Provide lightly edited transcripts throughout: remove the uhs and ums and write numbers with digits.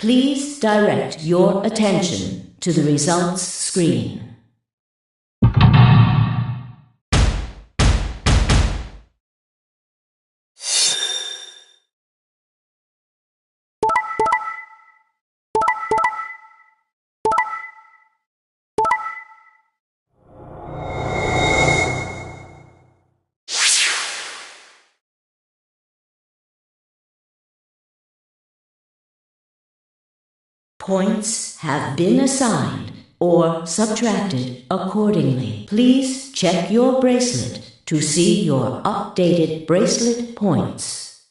Please direct your attention to the results screen. Points have been assigned or subtracted accordingly. Please check your bracelet to see your updated bracelet points.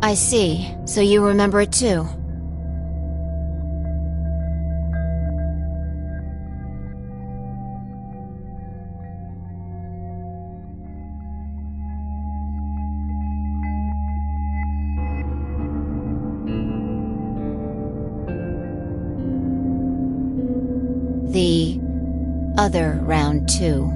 I see. So you remember it too. The other round too.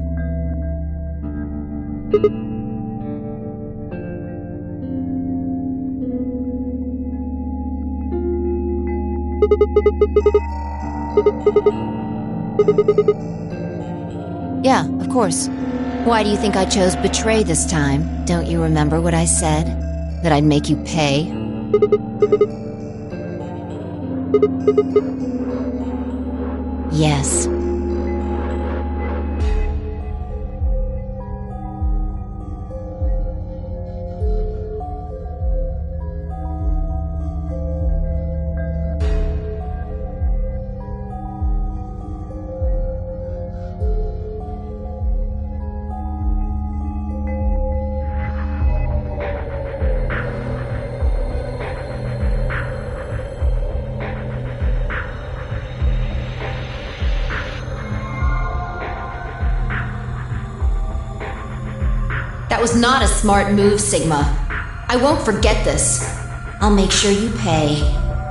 Yeah, of course. Why do you think I chose betray this time? Don't you remember what I said? That I'd make you pay? Yes. That was not a smart move, Sigma. I won't forget this. I'll make sure you pay,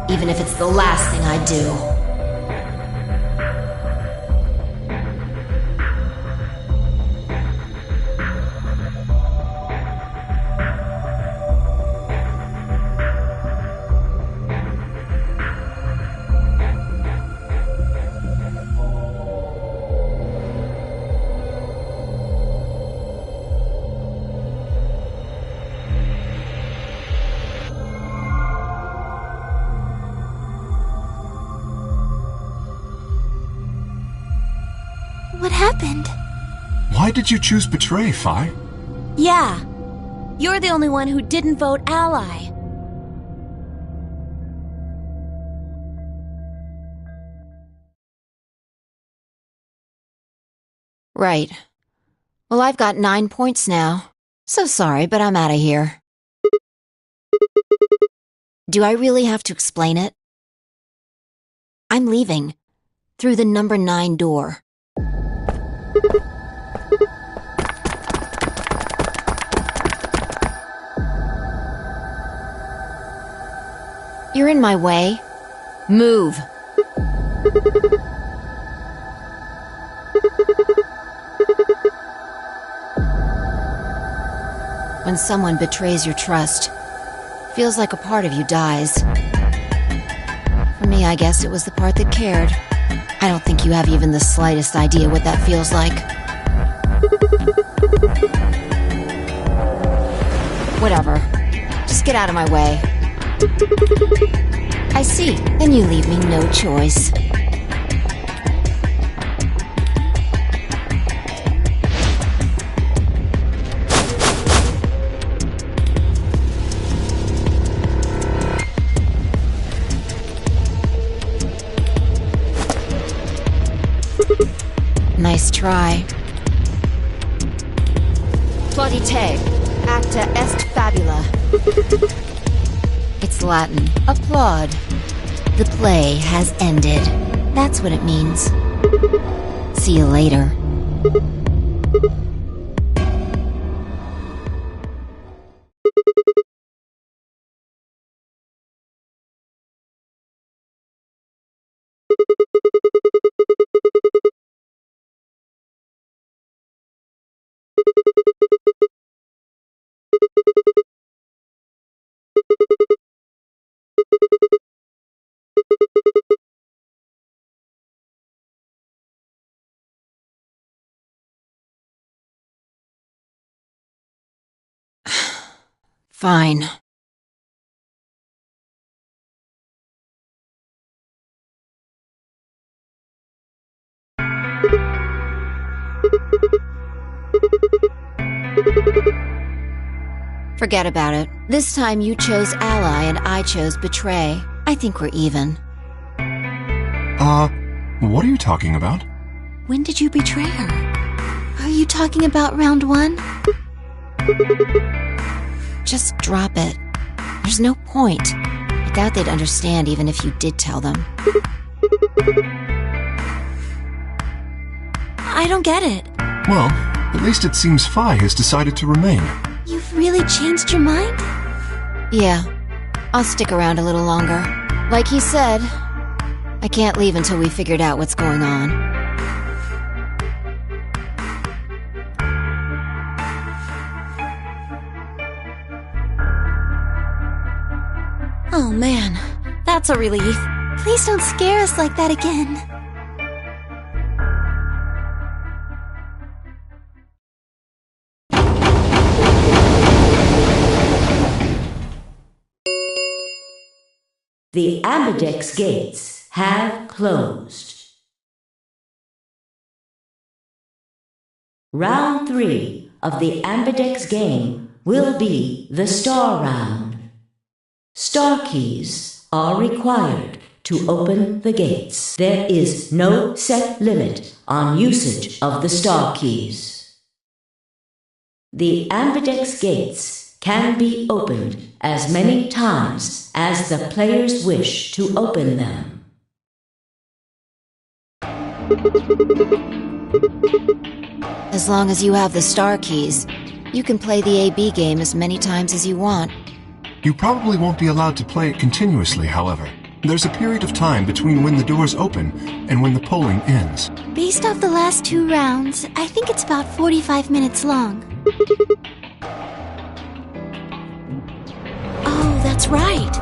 even if it's the last thing I do. What happened? Why did you choose betray, Phi? Yeah. You're the only one who didn't vote ally. Right. Well, I've got 9 points now. So sorry, but I'm out of here. Do I really have to explain it? I'm leaving. Through the number 9 door. You're in my way. Move. When someone betrays your trust, feels like a part of you dies. For me, I guess it was the part that cared. I don't think you have even the slightest idea what that feels like. Whatever. Just get out of my way. I see. Then you leave me no choice. Nice try. Plaudite, acta est fabula. It's Latin. Applaud. The play has ended. That's what it means. See you later. Fine. Forget about it. This time you chose ally and I chose betray. I think we're even. What are you talking about? When did you betray her? Are you talking about round 1? Just drop it. There's no point. I doubt they'd understand even if you did tell them. I don't get it. Well, at least it seems Phi has decided to remain. You've really changed your mind? Yeah. I'll stick around a little longer. Like he said, I can't leave until we figured out what's going on. Oh man, that's a relief. Please don't scare us like that again. The Ambidex gates have closed. Round 3 of the Ambidex game will be the Star Round. Star keys are required to open the gates. There is no set limit on usage of the Star keys. The Ambidex gates can be opened as many times as the players wish to open them. As long as you have the star keys, you can play the AB game as many times as you want. You probably won't be allowed to play it continuously, however. There's a period of time between when the doors open and when the polling ends. Based off the last 2 rounds, I think it's about 45 minutes long. Oh, that's right.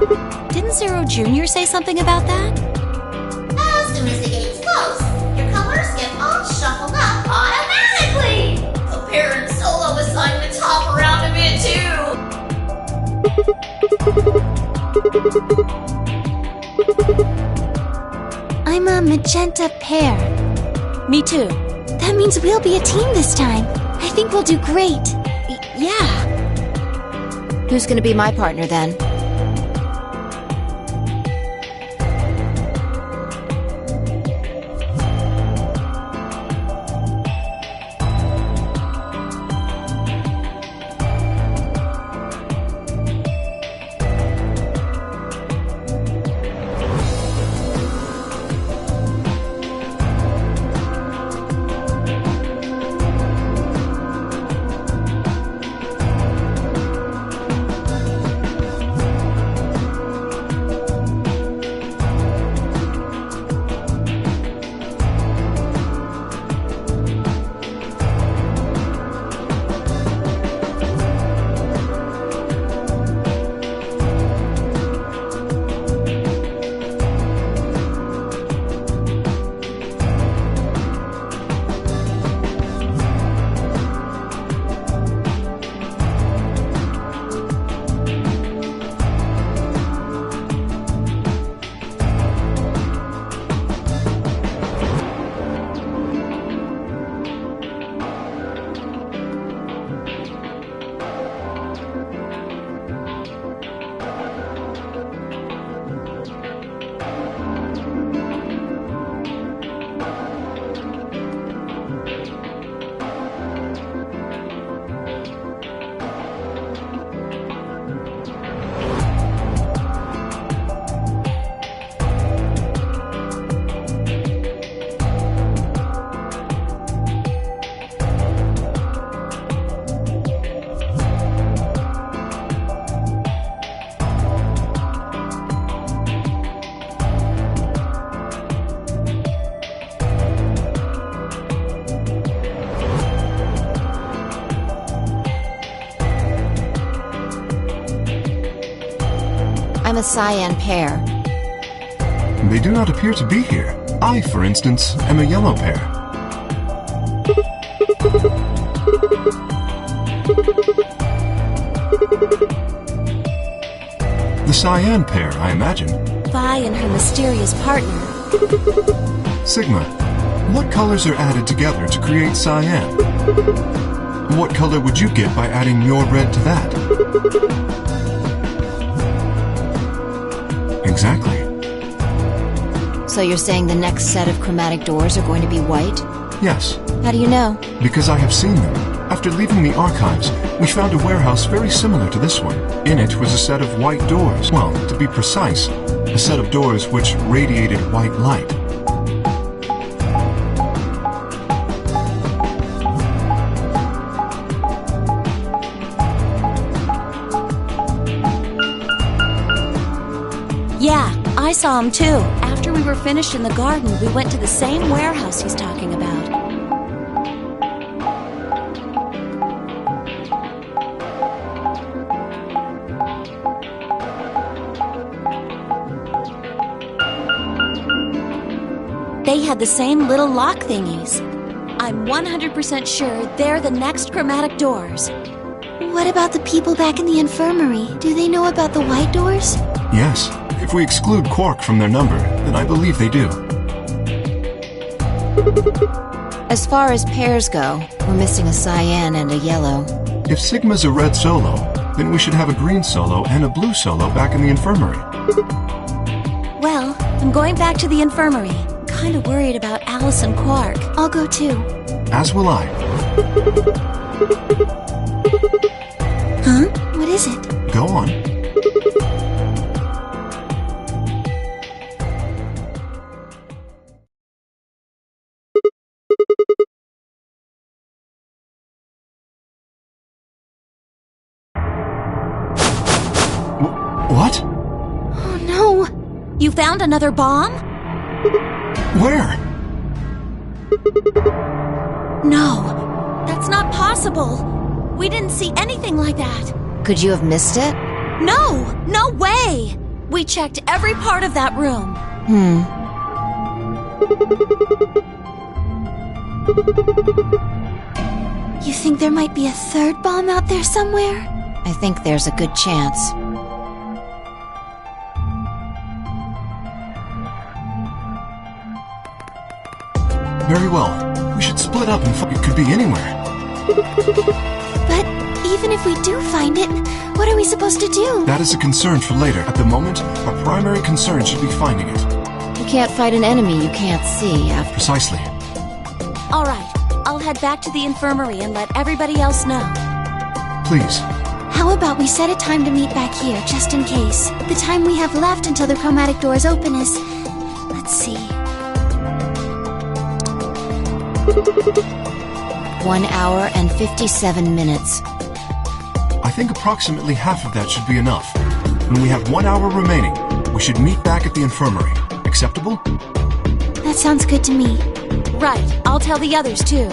Didn't Zero Jr. say something about that? As soon as the gates close, your colors get all shuffled up automatically! The parent solo assignments hop around a bit too! I'm a magenta pair. Me too. That means we'll be a team this time. I think we'll do great. Yeah. Who's gonna be my partner then? I'm a cyan pair. They do not appear to be here. I, for instance, am a yellow pair. cyan pair, I imagine. Vi and her mysterious partner. Sigma, what colors are added together to create cyan? What color would you get by adding your red to that? Exactly. So you're saying the next set of chromatic doors are going to be white? Yes, How do you know? because I have seen them. After leaving the archives, we found a warehouse very similar to this one. In it was a set of white doors. Well, to be precise, a set of doors which radiated white light. Yeah, I saw him too. After we were finished in the garden, we went to the same warehouse he's talking about. They had the same little lock thingies. I'm 100% sure they're the next chromatic doors. What about the people back in the infirmary? Do they know about the white doors? Yes, if we exclude Quark from their number, then I believe they do. As far as pairs go, we're missing a cyan and a yellow. If Sigma's a red solo, then we should have a green solo and a blue solo back in the infirmary. Well, I'm going back to the infirmary. Kinda worried about Alice and Quark. I'll go too. As will I. Huh? What is it? Go on. What? Oh no! You found another bomb? Where? No, that's not possible. We didn't see anything like that. Could you have missed it? No, no way! We checked every part of that room. You think there might be a third bomb out there somewhere? I think there's a good chance. Very well. We should split up and it could be anywhere. But even if we do find it, what are we supposed to do? That is a concern for later. At the moment, our primary concern should be finding it. You can't fight an enemy you can't see after. Precisely. All right, I'll head back to the infirmary and let everybody else know. Please. How about we set a time to meet back here, just in case? The time we have left until the chromatic doors open is... Let's see... 1 hour and 57 minutes. I think approximately half of that should be enough. When we have 1 hour remaining, we should meet back at the infirmary. Acceptable? That sounds good to me. Right, I'll tell the others too.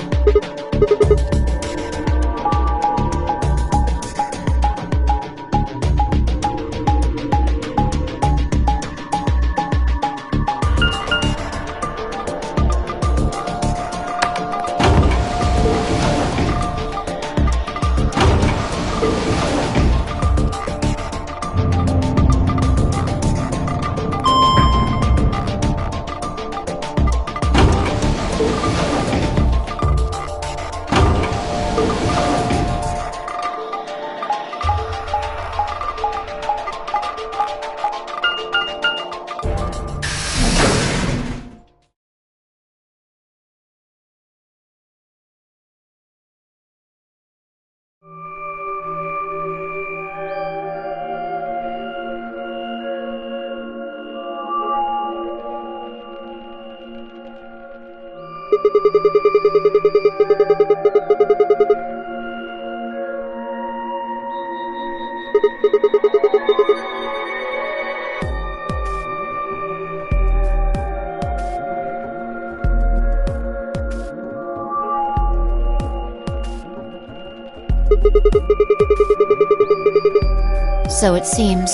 So it seems.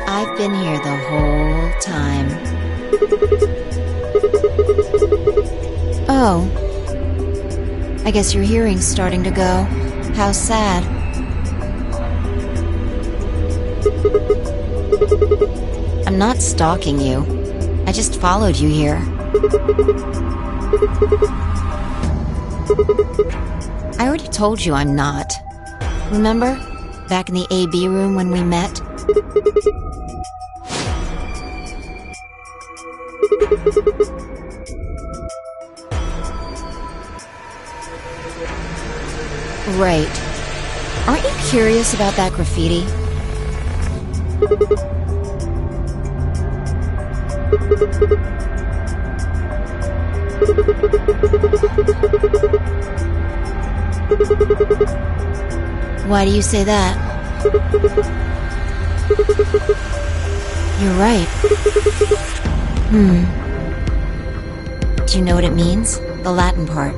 I've been here the whole time. Oh. I guess your hearing's starting to go. How sad. I'm not stalking you. I just followed you here. I already told you I'm not. Remember? Back in the AB room when we met? Right. Aren't you curious about that graffiti? Why do you say that? You're right. Do you know what it means? The Latin part.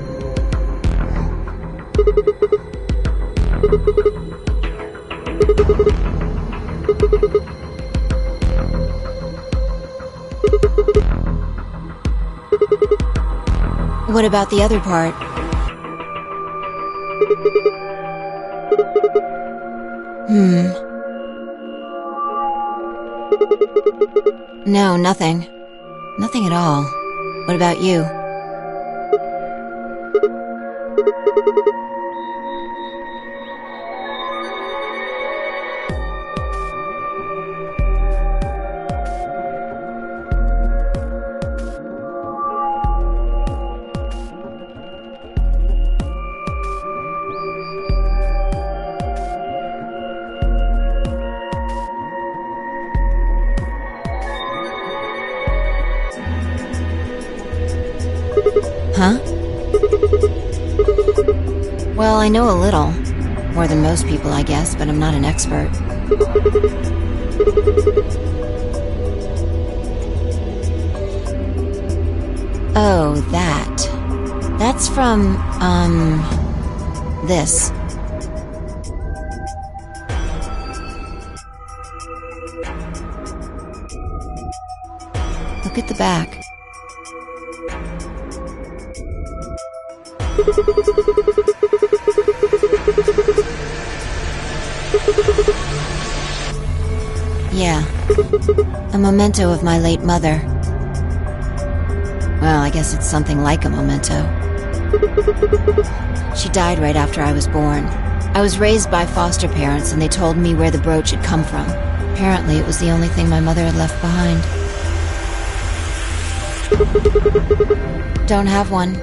What about the other part? No, nothing. Nothing at all. What about you? Huh? Well, I know a little. More than most people, I guess, but I'm not an expert. Oh, that. That's from, this. Look at the back. Yeah. A memento of my late mother. Well, I guess it's something like a memento. She died right after I was born. I was raised by foster parents, and they told me where the brooch had come from. Apparently, it was the only thing my mother had left behind. Don't have one.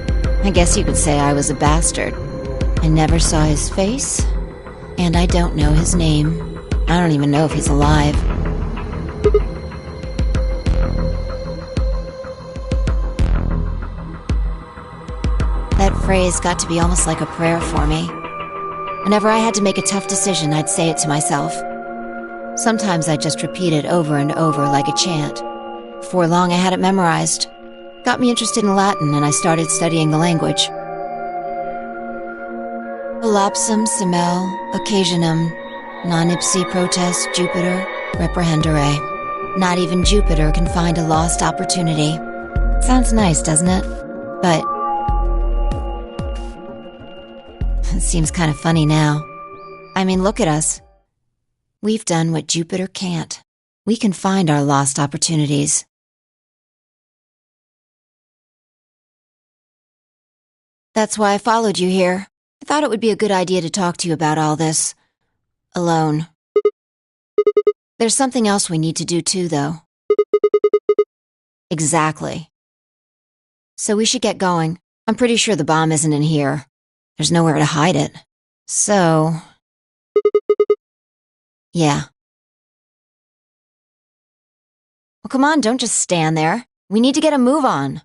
I guess you could say I was a bastard. I never saw his face, and I don't know his name. I don't even know if he's alive. That phrase got to be almost like a prayer for me. Whenever I had to make a tough decision, I'd say it to myself. Sometimes I'd just repeat it over and over like a chant. Before long, I had it memorized. Got me interested in Latin, and I started studying the language. Collapsum semel occasionum non ipsi protest Jupiter reprehendere. Not even Jupiter can find a lost opportunity. Sounds nice, doesn't it? But it seems kind of funny now. I mean, look at us. We've done what Jupiter can't. We can find our lost opportunities. That's why I followed you here. I thought it would be a good idea to talk to you about all this. Alone. There's something else we need to do too, though. Exactly. So we should get going. I'm pretty sure the bomb isn't in here. There's nowhere to hide it. So... yeah. Well, come on, don't just stand there. We need to get a move on.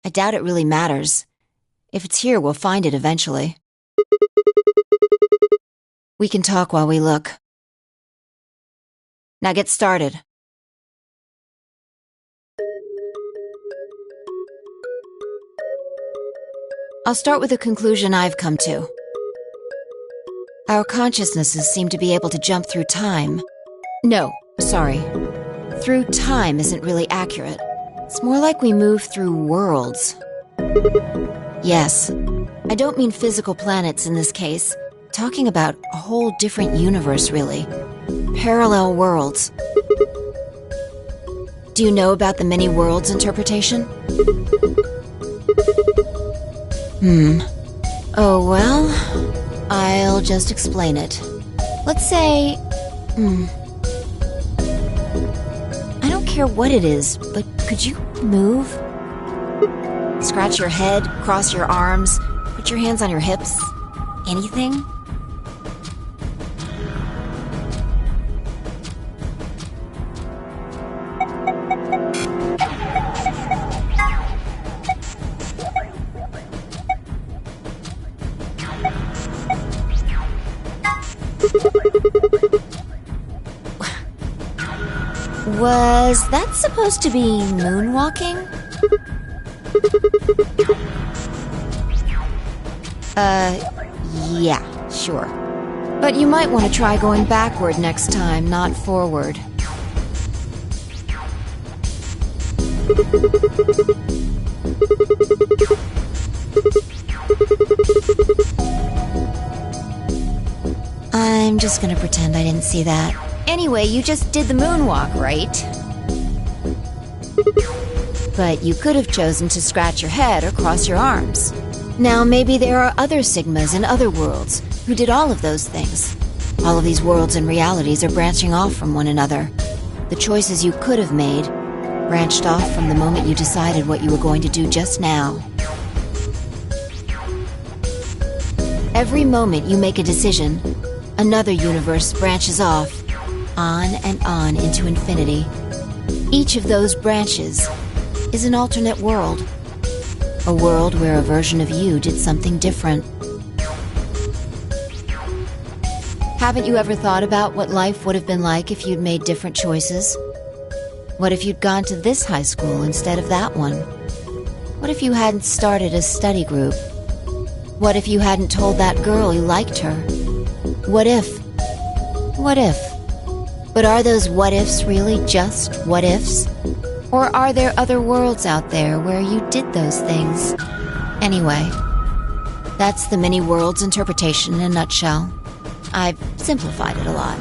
I doubt it really matters. If it's here, we'll find it eventually. We can talk while we look. Now get started. I'll start with a conclusion I've come to. Our consciousnesses seem to be able to jump through time. No, sorry. Through time isn't really accurate. It's more like we move through worlds. Yes, I don't mean physical planets in this case. Talking about a whole different universe, really. Parallel worlds. Do you know about the many worlds interpretation? Oh, well, I'll just explain it. Let's say, I don't care what it is, but could you move? Scratch your head, cross your arms, put your hands on your hips. Anything? Was that supposed to be moonwalking? Yeah, sure. But you might want to try going backward next time, not forward. I'm just gonna pretend I didn't see that. Anyway, you just did the moonwalk, right? But you could have chosen to scratch your head or cross your arms. Now, maybe there are other Sigmas in other worlds who did all of those things. All of these worlds and realities are branching off from one another. The choices you could have made branched off from the moment you decided what you were going to do just now. Every moment you make a decision, another universe branches off, on and on into infinity. Each of those branches is an alternate world. A world where a version of you did something different. Haven't you ever thought about what life would have been like if you'd made different choices? What if you'd gone to this high school instead of that one? What if you hadn't started a study group? What if you hadn't told that girl you liked her? What if? What if? But are those what-ifs really just what-ifs? Or are there other worlds out there where you did those things? Anyway, that's the many worlds interpretation in a nutshell. I've simplified it a lot.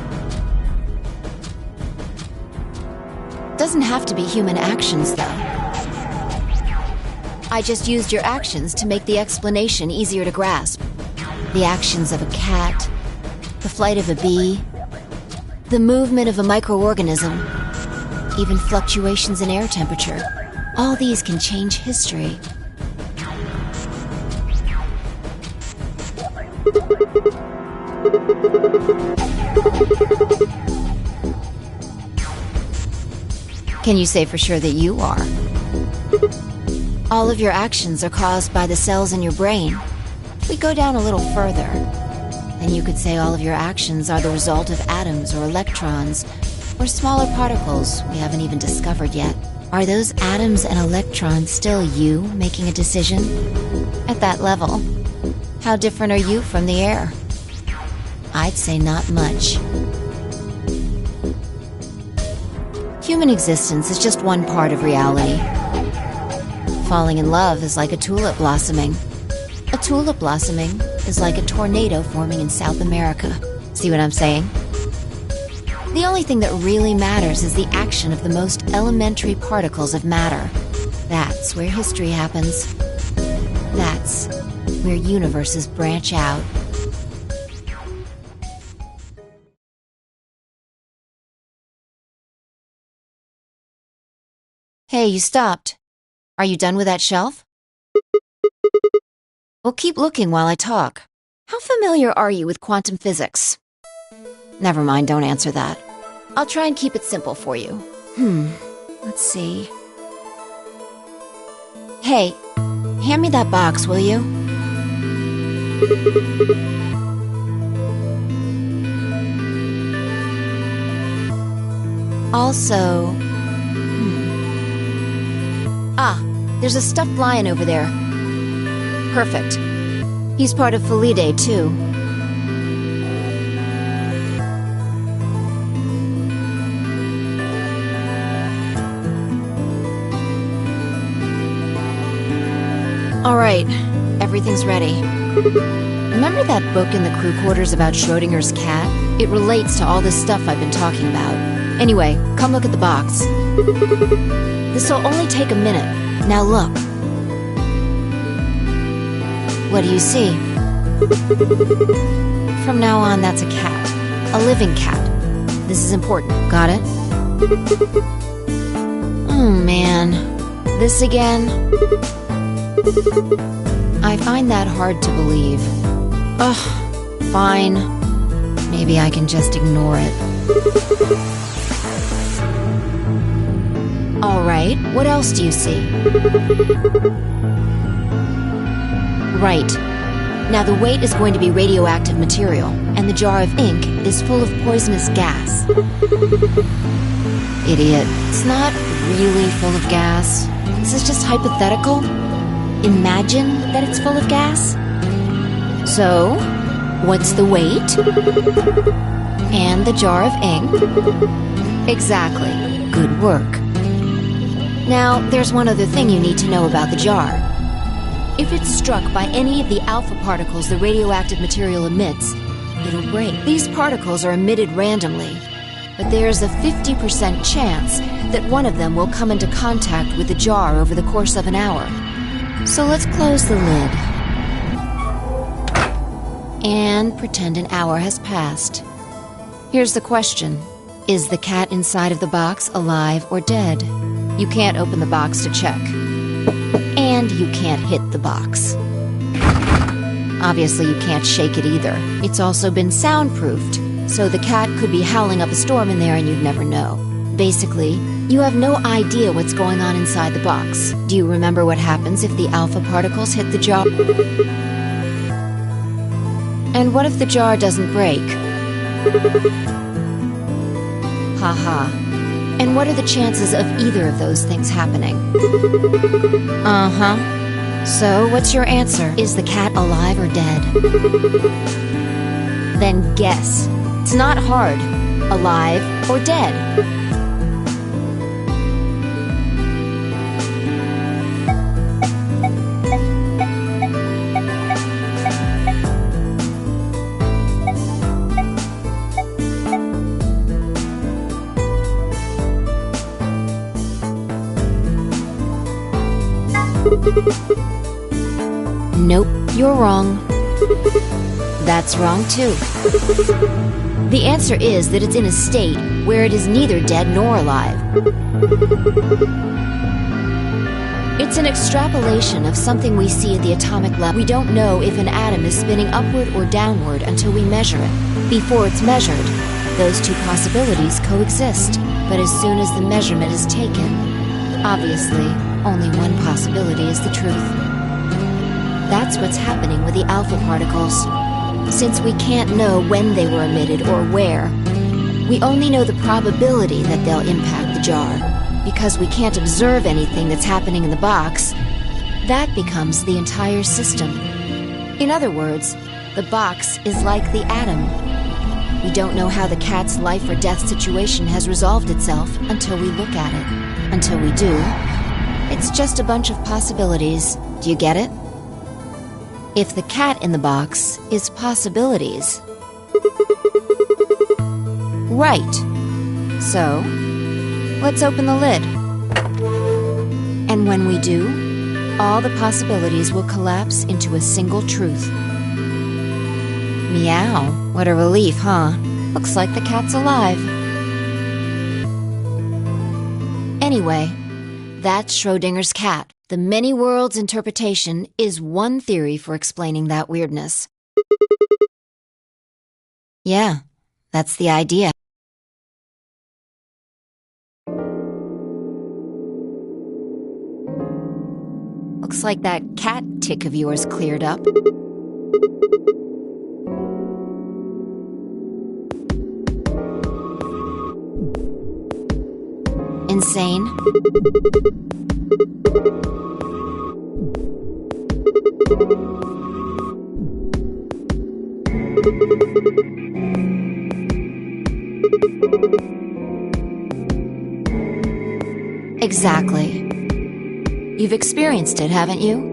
Doesn't have to be human actions, though. I just used your actions to make the explanation easier to grasp. The actions of a cat, the flight of a bee, the movement of a microorganism, even fluctuations in air temperature. All these can change history. Can you say for sure that you are? All of your actions are caused by the cells in your brain. We go down a little further. Then you could say all of your actions are the result of atoms or electrons, or smaller particles we haven't even discovered yet. Are those atoms and electrons still you making a decision? At that level, how different are you from the air? I'd say not much. Human existence is just one part of reality. Falling in love is like a tulip blossoming. A tulip blossoming is like a tornado forming in South America. See what I'm saying? The only thing that really matters is the action of the most elementary particles of matter. That's where history happens. That's where universes branch out. Hey, you stopped. Are you done with that shelf? Well, keep looking while I talk. How familiar are you with quantum physics? Never mind, don't answer that. I'll try and keep it simple for you. Let's see. Hey, hand me that box, will you? Also... Ah, there's a stuffed lion over there. Perfect. He's part of Felidae, too. Alright, everything's ready. Remember that book in the crew quarters about Schrodinger's cat? It relates to all this stuff I've been talking about. Anyway, come look at the box. This'll only take a minute. Now look. What do you see? From now on, that's a cat. A living cat. This is important, got it? Oh man. This again? I find that hard to believe. Ugh, fine. Maybe I can just ignore it. Alright, what else do you see? Right. Now the weight is going to be radioactive material, and the jar of ink is full of poisonous gas. Idiot. It's not really full of gas. This is just hypothetical. Imagine that it's full of gas. So, what's the weight? And the jar of ink? Exactly. Good work. Now, there's one other thing you need to know about the jar. If it's struck by any of the alpha particles the radioactive material emits, it'll break. These particles are emitted randomly, but there's a 50% chance that one of them will come into contact with the jar over the course of an hour. So let's close the lid. And pretend an hour has passed. Here's the question. Is the cat inside of the box alive or dead? You can't open the box to check. And you can't hit the box. Obviously, you can't shake it either. It's also been soundproofed, so the cat could be howling up a storm in there and you'd never know. Basically, you have no idea what's going on inside the box. Do you remember what happens if the alpha particles hit the jar? And what if the jar doesn't break? Haha. And what are the chances of either of those things happening? Uh-huh. So, what's your answer? Is the cat alive or dead? Then guess. It's not hard. Alive or dead? Nope, you're wrong. That's wrong too. The answer is that it's in a state where it is neither dead nor alive. It's an extrapolation of something we see at the atomic level. We don't know if an atom is spinning upward or downward until we measure it. Before it's measured, those two possibilities coexist. But as soon as the measurement is taken, obviously, only one possibility is the truth. That's what's happening with the alpha particles. Since we can't know when they were emitted or where, we only know the probability that they'll impact the jar. Because we can't observe anything that's happening in the box, that becomes the entire system. In other words, the box is like the atom. We don't know how the cat's life or death situation has resolved itself until we look at it. Until we do, it's just a bunch of possibilities. Do you get it? If the cat in the box is possibilities. Right. So, let's open the lid. And when we do, all the possibilities will collapse into a single truth. Meow. What a relief, huh? Looks like the cat's alive. Anyway, that's Schrodinger's cat. The many worlds interpretation is one theory for explaining that weirdness. Yeah, that's the idea. Looks like that cat tick of yours cleared up. Insane? Exactly. You've experienced it, haven't you?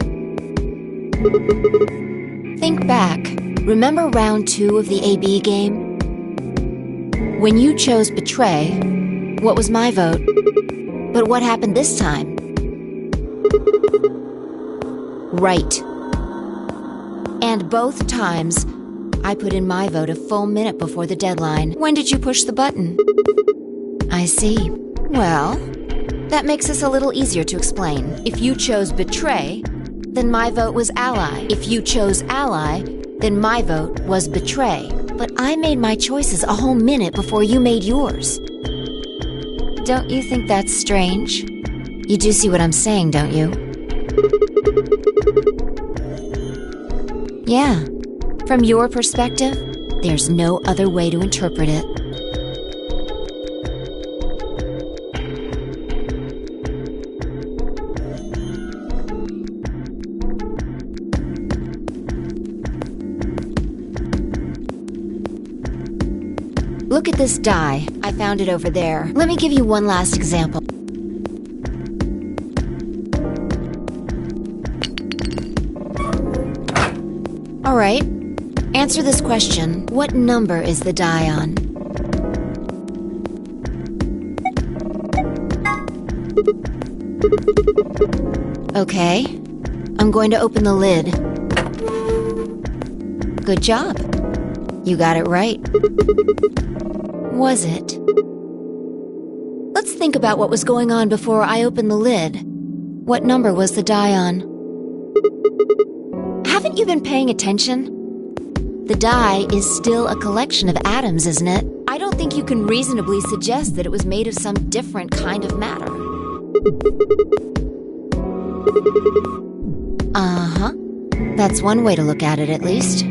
Think back. Remember round 2 of the AB game? When you chose betray, what was my vote? But what happened this time? Right. And both times, I put in my vote a full minute before the deadline. When did you push the button? I see. Well, that makes this a little easier to explain. If you chose betray, then my vote was ally. If you chose ally, then my vote was betray. But I made my choices a whole minute before you made yours. Don't you think that's strange? You do see what I'm saying, don't you? Yeah. From your perspective, there's no other way to interpret it. Look at this die. I found it over there. Let me give you one last example. All right. Answer this question. What number is the die on? Okay. I'm going to open the lid. Good job. You got it right. Was it? Let's think about what was going on before I opened the lid. What number was the die on? Haven't you been paying attention? The die is still a collection of atoms, isn't it? I don't think you can reasonably suggest that it was made of some different kind of matter. Uh-huh. That's one way to look at it, at least.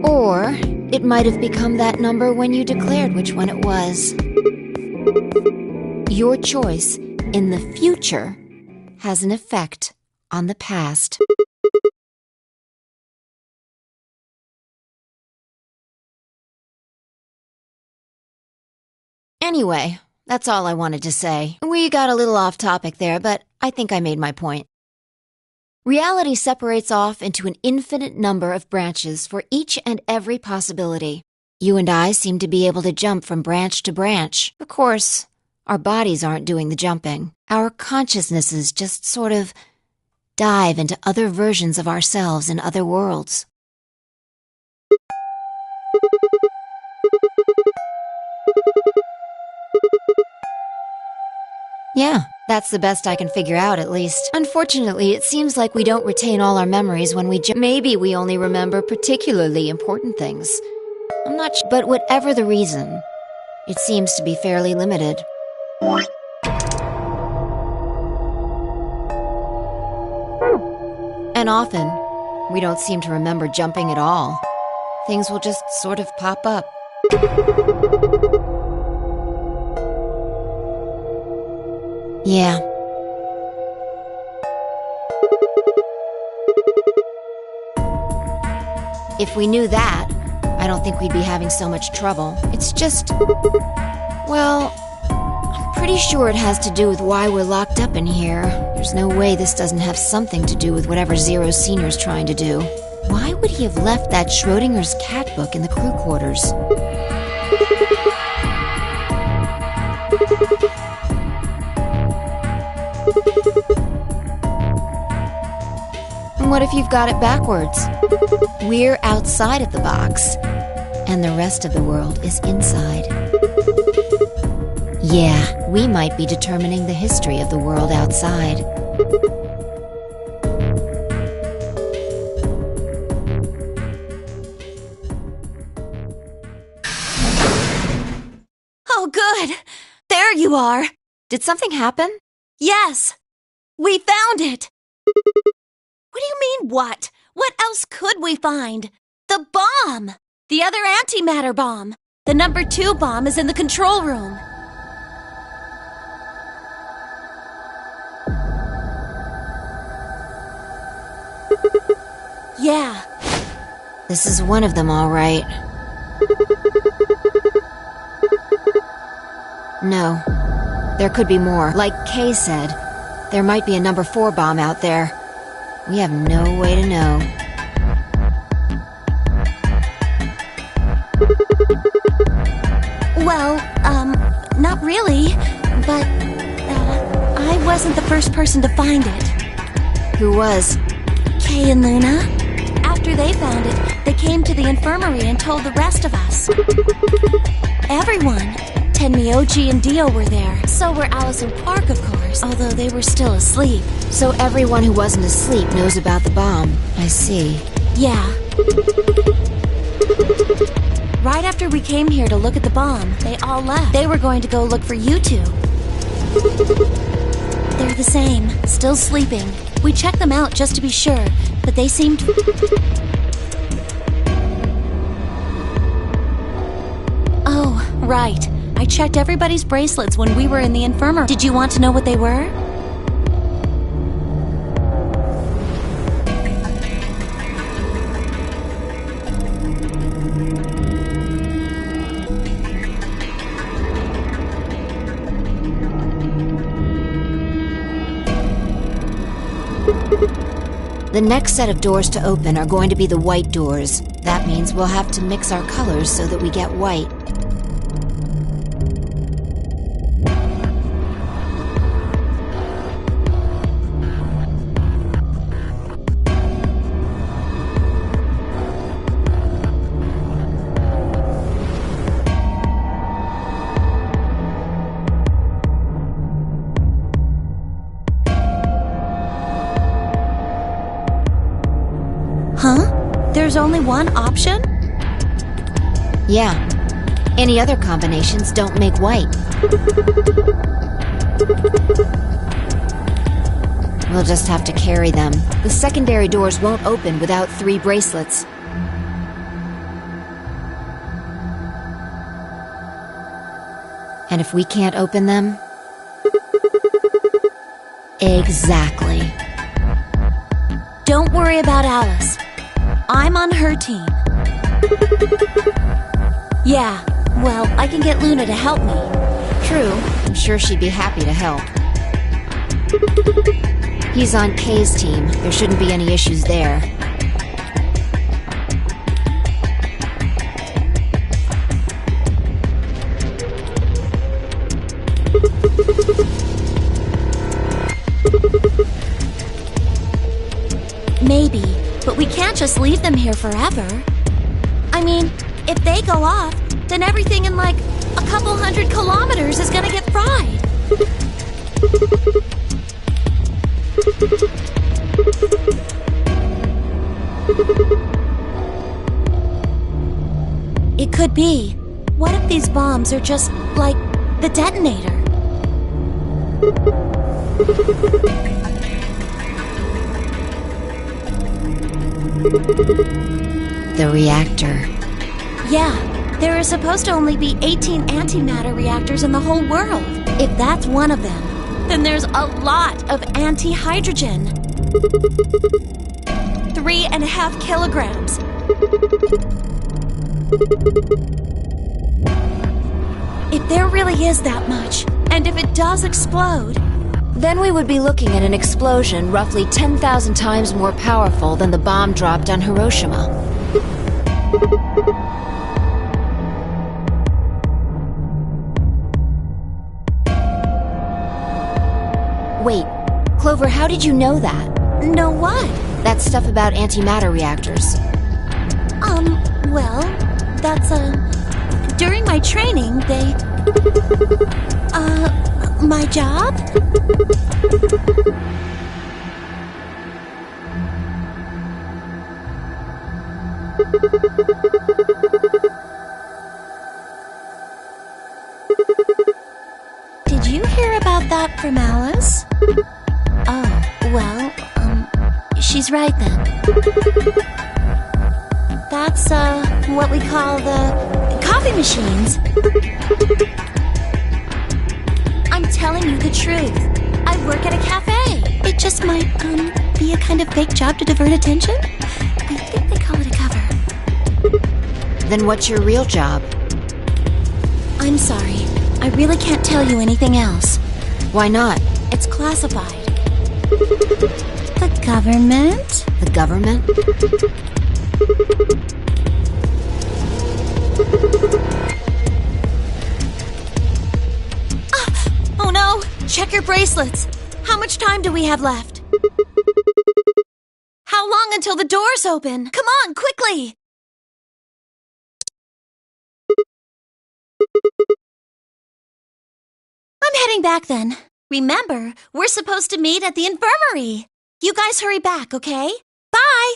Or it might have become that number when you declared which one it was. Your choice in the future has an effect on the past. Anyway, that's all I wanted to say. We got a little off topic there, but I think I made my point. Reality separates off into an infinite number of branches for each and every possibility. You and I seem to be able to jump from branch to branch. Of course, our bodies aren't doing the jumping. Our consciousnesses just sort of dive into other versions of ourselves in other worlds. Yeah, that's the best I can figure out, at least. Unfortunately, it seems like we don't retain all our memories when we maybe we only remember particularly important things. I'm not sure, but whatever the reason, it seems to be fairly limited. And often, we don't seem to remember jumping at all. Things will just sort of pop up. Yeah. If we knew that, I don't think we'd be having so much trouble. It's just... well, I'm pretty sure it has to do with why we're locked up in here. There's no way this doesn't have something to do with whatever Zero Senior's trying to do. Why would he have left that Schrodinger's cat book in the crew quarters? What if you've got it backwards? We're outside of the box, and the rest of the world is inside. Yeah, we might be determining the history of the world outside. Oh, good. There you are. Did something happen? Yes. We found it! What do you mean, what? What else could we find? The bomb! The other antimatter bomb! The number 2 bomb is in the control room. Yeah. This is one of them, all right. No. There could be more. Like Kay said, there might be a number 4 bomb out there. We have no way to know. Well, not really, but, I wasn't the first person to find it. Who was? Kay and Luna. After they found it, they came to the infirmary and told the rest of us. Everyone. Tenmyoji and Dio were there. So were Alice and Quark, of course, although they were still asleep. So everyone who wasn't asleep knows about the bomb. I see. Yeah. Right after we came here to look at the bomb, they all left. They were going to go look for you two. They're the same, still sleeping. We checked them out just to be sure, but they seemed... Oh, right. I checked everybody's bracelets when we were in the infirmary. Did you want to know what they were? The next set of doors to open are going to be the white doors. That means we'll have to mix our colors so that we get white. Huh? There's only one option? Yeah. Any other combinations don't make white. We'll just have to carry them. The secondary doors won't open without 3 bracelets. And if we can't open them... Exactly. Don't worry about Alice. I'm on her team. Yeah, well, I can get Luna to help me. True, I'm sure she'd be happy to help. He's on Kay's team. There shouldn't be any issues there. Maybe, but we can't just leave them here forever. I mean, if they go off, then everything in like a couple 100 kilometers is gonna get fried. It could be. What if these bombs are just like the detonator? The reactor. Yeah, there are supposed to only be 18 antimatter reactors in the whole world. If that's one of them, then there's a lot of anti-hydrogen. 3.5 kilograms. If there really is that much, and if it does explode, Then we would be looking at an explosion roughly 10,000 times more powerful than the bomb dropped on Hiroshima. Wait, Clover, how did you know that? know what? That stuff about antimatter reactors. Well, that's, during my training, they... my job? Did you hear about that from Alice? Oh, well, she's right then. That's, what we call the coffee machines. I'm telling you the truth. I work at a cafe. It just might, be a kind of fake job to divert attention? I think they call it a cover. Then what's your real job? I'm sorry. I really can't tell you anything else. Why not? It's classified. The government? The government? Oh no! Check your bracelets! How much time do we have left? How long until the doors open? Come on, quickly! I'm heading back then. Remember, we're supposed to meet at the infirmary. You guys hurry back, okay? Bye!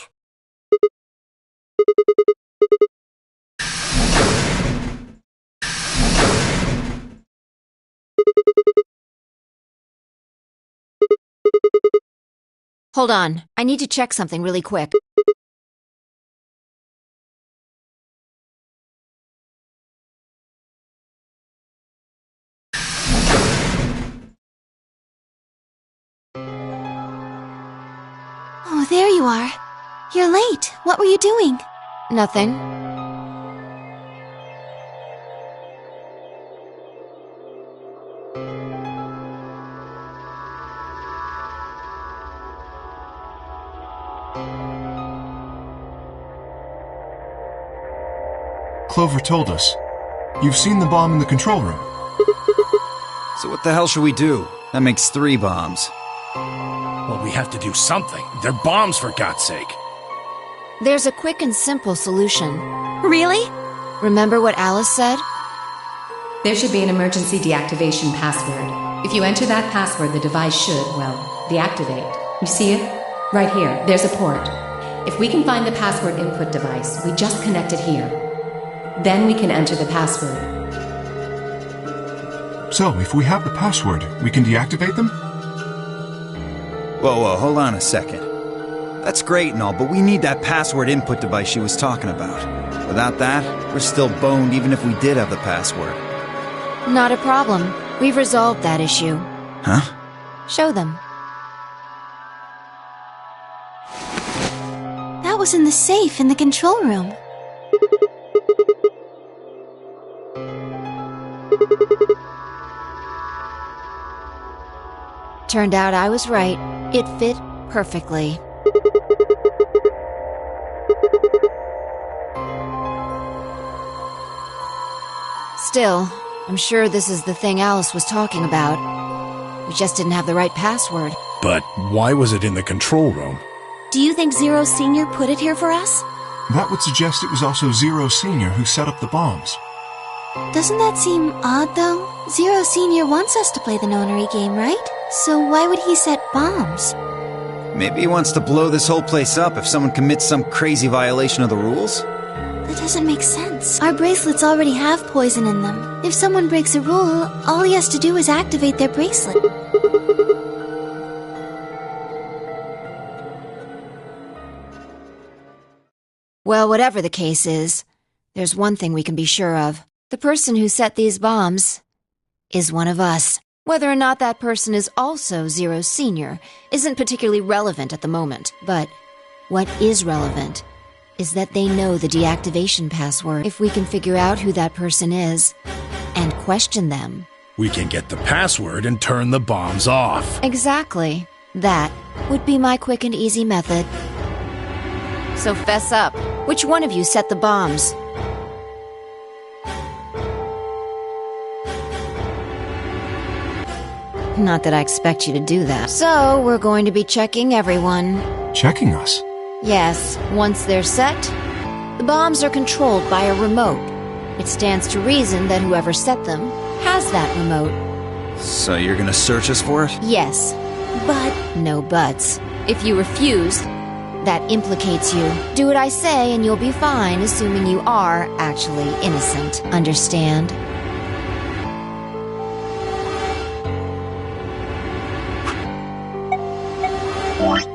Hold on. I need to check something really quick. Oh, there you are. You're late. What were you doing? Nothing. Clover told us. You've seen the bomb in the control room. So what the hell should we do? That makes 3 bombs. Well, we have to do something. They're bombs, for God's sake. There's a quick and simple solution. Really? Remember what Alice said? There should be an emergency deactivation password. If you enter that password, the device should, well, deactivate. You see it? Right here. There's a port. If we can find the password input device, we just connect it here. Then we can enter the password. So, if we have the password, we can deactivate them? Whoa, hold on a second. That's great and all, but we need that password input device she was talking about. Without that, we're still boned even if we did have the password. Not a problem. We've resolved that issue. Huh? Show them. That was in the safe in the control room. Turned out I was right. It fit perfectly. Still, I'm sure this is the thing Alice was talking about. We just didn't have the right password. But why was it in the control room? Do you think Zero Senior put it here for us? That would suggest it was also Zero Senior who set up the bombs. Doesn't that seem odd, though? Zero Senior wants us to play the nonary game, right? So why would he set bombs? Maybe he wants to blow this whole place up if someone commits some crazy violation of the rules? That doesn't make sense. Our bracelets already have poison in them. If someone breaks a rule, all he has to do is activate their bracelet. Well, whatever the case is, there's one thing we can be sure of. The person who set these bombs is one of us. Whether or not that person is also Zero Senior isn't particularly relevant at the moment, but what is relevant is that they know the deactivation password. If we can figure out who that person is and question them. We can get the password and turn the bombs off. Exactly. That would be my quick and easy method. So fess up. Which one of you set the bombs? Not that I expect you to do that. So, we're going to be checking everyone. Checking us? Yes, once they're set, the bombs are controlled by a remote. It stands to reason that whoever set them has that remote. So you're gonna search us for it? Yes, but no buts. If you refuse, that implicates you. Do what I say and you'll be fine, assuming you are actually innocent. Understand? What?